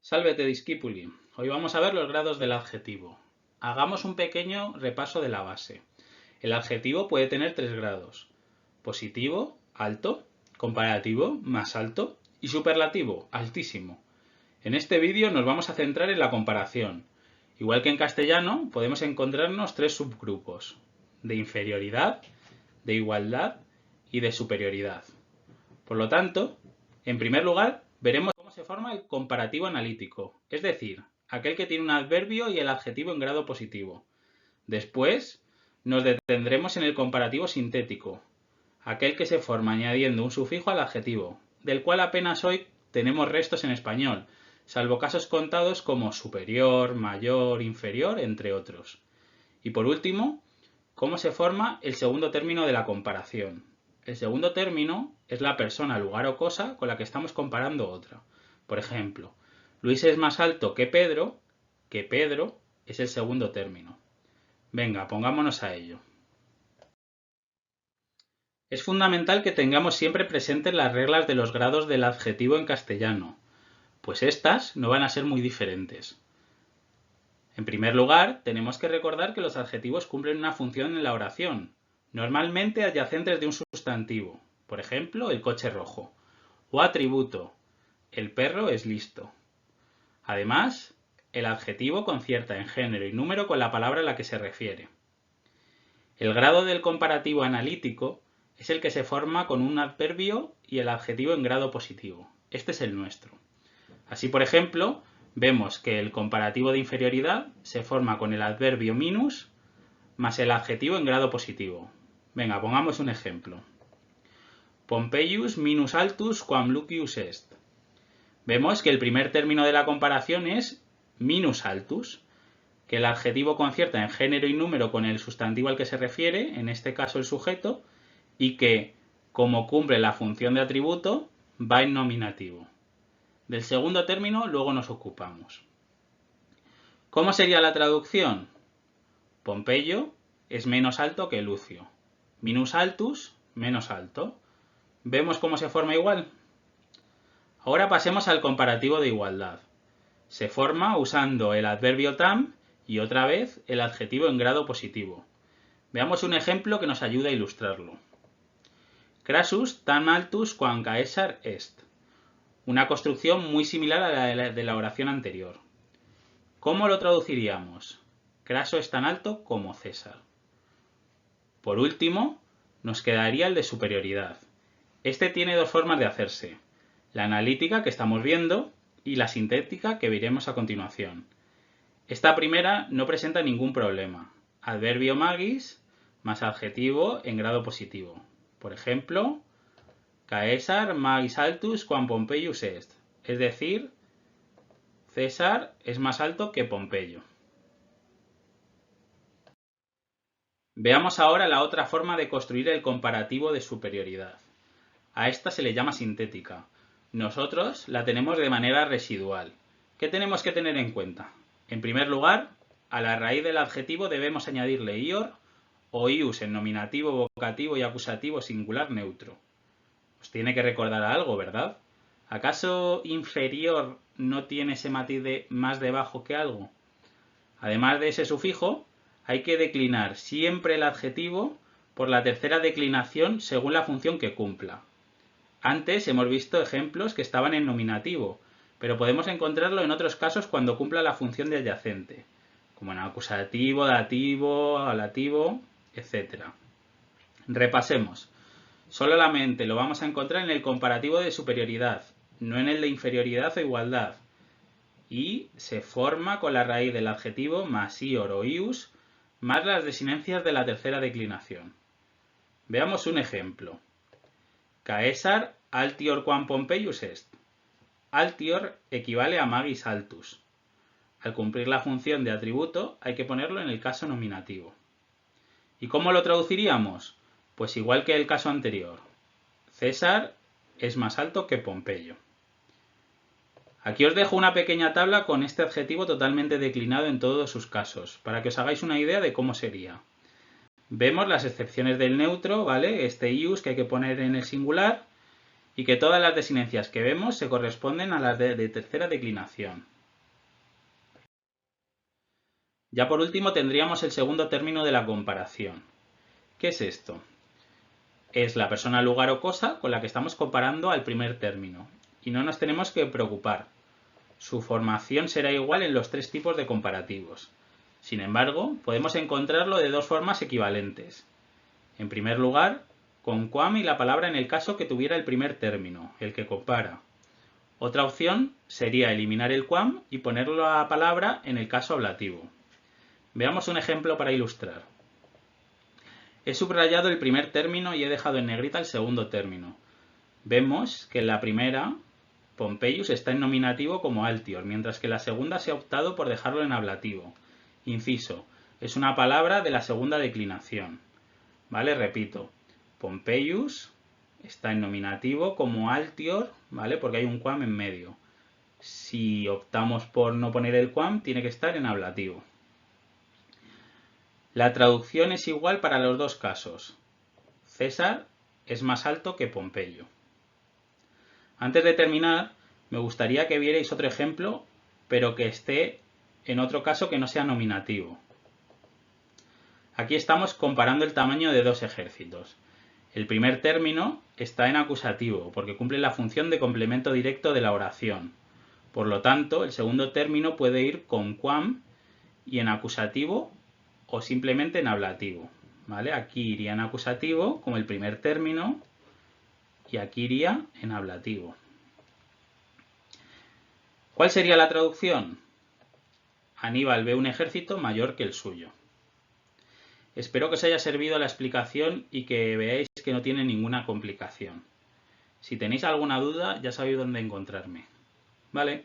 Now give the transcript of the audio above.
Salvete discípuli. Hoy vamos a ver los grados del adjetivo. Hagamos un pequeño repaso de la base. El adjetivo puede tener 3 grados: positivo, alto; comparativo, más alto; y superlativo, altísimo. En este vídeo nos vamos a centrar en la comparación. Igual que en castellano, podemos encontrarnos 3 subgrupos: de inferioridad, de igualdad y de superioridad. Por lo tanto, en primer lugar, veremos cómo se forma el comparativo analítico, es decir, aquel que tiene un adverbio y el adjetivo en grado positivo. Después, nos detendremos en el comparativo sintético, aquel que se forma añadiendo un sufijo al adjetivo, del cual apenas hoy tenemos restos en español, salvo casos contados como superior, mayor, inferior, entre otros. Y por último, cómo se forma el segundo término de la comparación. El segundo término es la persona, lugar o cosa con la que estamos comparando otra. Por ejemplo, Luis es más alto que Pedro es el segundo término. Venga, pongámonos a ello. Es fundamental que tengamos siempre presentes las reglas de los grados del adjetivo en castellano, pues estas no van a ser muy diferentes. En primer lugar, tenemos que recordar que los adjetivos cumplen una función en la oración, normalmente adyacentes de un sustantivo, por ejemplo, el coche rojo, o atributo, el perro es listo. Además, el adjetivo concierta en género y número con la palabra a la que se refiere. El grado del comparativo analítico es el que se forma con un adverbio y el adjetivo en grado positivo. Este es el nuestro. Así, por ejemplo, vemos que el comparativo de inferioridad se forma con el adverbio minus más el adjetivo en grado positivo. Venga, pongamos un ejemplo. Pompeius minus altus quam Lucius est. Vemos que el primer término de la comparación es minus altus, que el adjetivo concierta en género y número con el sustantivo al que se refiere, en este caso el sujeto, y que, como cumple la función de atributo, va en nominativo. Del segundo término luego nos ocupamos. ¿Cómo sería la traducción? Pompeyo es menos alto que Lucio. Minus altus, menos alto. ¿Vemos cómo se forma igual? Ahora pasemos al comparativo de igualdad. Se forma usando el adverbio tam y otra vez el adjetivo en grado positivo. Veamos un ejemplo que nos ayuda a ilustrarlo. Crassus tam altus quam Caesar est. Una construcción muy similar a la de la oración anterior. ¿Cómo lo traduciríamos? Craso es tan alto como César. Por último, nos quedaría el de superioridad. Este tiene 2 formas de hacerse: la analítica, que estamos viendo, y la sintética, que veremos a continuación. Esta primera no presenta ningún problema. Adverbio magis más adjetivo en grado positivo. Por ejemplo, Caesar magis altus quam Pompeius est. Es decir, César es más alto que Pompeyo. Veamos ahora la otra forma de construir el comparativo de superioridad. A esta se le llama sintética. Nosotros la tenemos de manera residual. ¿Qué tenemos que tener en cuenta? En primer lugar, a la raíz del adjetivo debemos añadirle ior o ius en nominativo, vocativo y acusativo singular neutro. Os tiene que recordar algo, ¿verdad? ¿Acaso inferior no tiene ese matiz de más debajo que algo? Además de ese sufijo, hay que declinar siempre el adjetivo por la tercera declinación según la función que cumpla. Antes hemos visto ejemplos que estaban en nominativo, pero podemos encontrarlo en otros casos cuando cumpla la función de adyacente, como en acusativo, dativo, ablativo, etc. Repasemos. Solamente lo vamos a encontrar en el comparativo de superioridad, no en el de inferioridad o igualdad, y se forma con la raíz del adjetivo más ior o ius más las desinencias de la tercera declinación. Veamos un ejemplo. Caesar altior quam Pompeius est. Altior equivale a magis altus. Al cumplir la función de atributo hay que ponerlo en el caso nominativo. ¿Y cómo lo traduciríamos? Pues igual que el caso anterior. César es más alto que Pompeyo. Aquí os dejo una pequeña tabla con este adjetivo totalmente declinado en todos sus casos, para que os hagáis una idea de cómo sería. Vemos las excepciones del neutro, ¿vale? Este ius que hay que poner en el singular, y que todas las desinencias que vemos se corresponden a las de tercera declinación. Ya por último tendríamos el segundo término de la comparación. ¿Qué es esto? Es la persona, lugar o cosa con la que estamos comparando al primer término. Y no nos tenemos que preocupar. Su formación será igual en los tres tipos de comparativos. Sin embargo, podemos encontrarlo de dos formas equivalentes. En primer lugar, con quam y la palabra en el caso que tuviera el primer término, el que compara. Otra opción sería eliminar el quam y poner la palabra en el caso ablativo. Veamos un ejemplo para ilustrar. He subrayado el primer término y he dejado en negrita el segundo término. Vemos que en la primera, Pompeius, está en nominativo como Altior, mientras que en la segunda se ha optado por dejarlo en ablativo. Inciso, es una palabra de la segunda declinación. ¿Vale? Repito, Pompeius está en nominativo como Altior, ¿vale? Porque hay un quam en medio. Si optamos por no poner el quam, tiene que estar en ablativo. La traducción es igual para los dos casos. César es más alto que Pompeyo. Antes de terminar, me gustaría que vierais otro ejemplo, pero que esté en otro caso que no sea nominativo. Aquí estamos comparando el tamaño de dos ejércitos. El primer término está en acusativo, porque cumple la función de complemento directo de la oración. Por lo tanto, el segundo término puede ir con quam y en acusativo o simplemente en ablativo. ¿Vale? Aquí iría en acusativo como el primer término y aquí iría en ablativo. ¿Cuál sería la traducción? Aníbal ve un ejército mayor que el suyo. Espero que os haya servido la explicación y que veáis que no tiene ninguna complicación. Si tenéis alguna duda, ya sabéis dónde encontrarme. ¿Vale?